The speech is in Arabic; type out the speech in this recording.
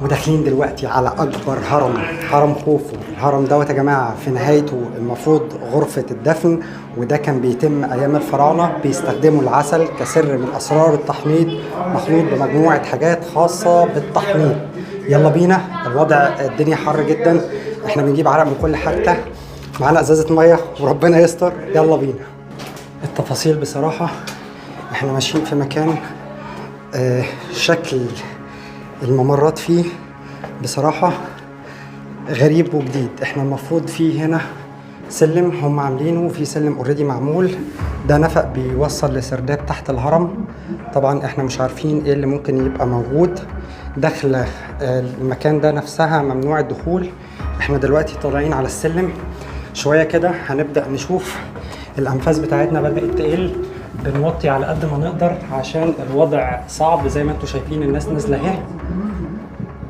وداخلين دلوقتي على اكبر هرم، هرم خوفو. الهرم دوت يا جماعه في نهايته المفروض غرفه الدفن، وده كان بيتم ايام الفراعنه، بيستخدموا العسل كسر من اسرار التحنيط، مخلوط بمجموعه حاجات خاصه بالتحنيط. يلا بينا. الوضع الدنيا حر جدا، احنا بنجيب عرق من كل حته، معانا ازازه ميه وربنا يستر. يلا بينا. التفاصيل بصراحه احنا ماشيين في مكان شكل الممرات فيه بصراحة غريب وجديد. احنا المفروض فيه هنا سلم هم عاملينه، في سلم اوريدي معمول، ده نفق بيوصل لسرداب تحت الهرم. طبعا احنا مش عارفين ايه اللي ممكن يبقى موجود داخل المكان ده، نفسها ممنوع الدخول. احنا دلوقتي طالعين على السلم شوية كده، هنبدأ نشوف الأنفاس بتاعتنا بدأت تقل، بنوطي على قد ما نقدر عشان الوضع صعب. زي ما انتم شايفين الناس نازلة اهي،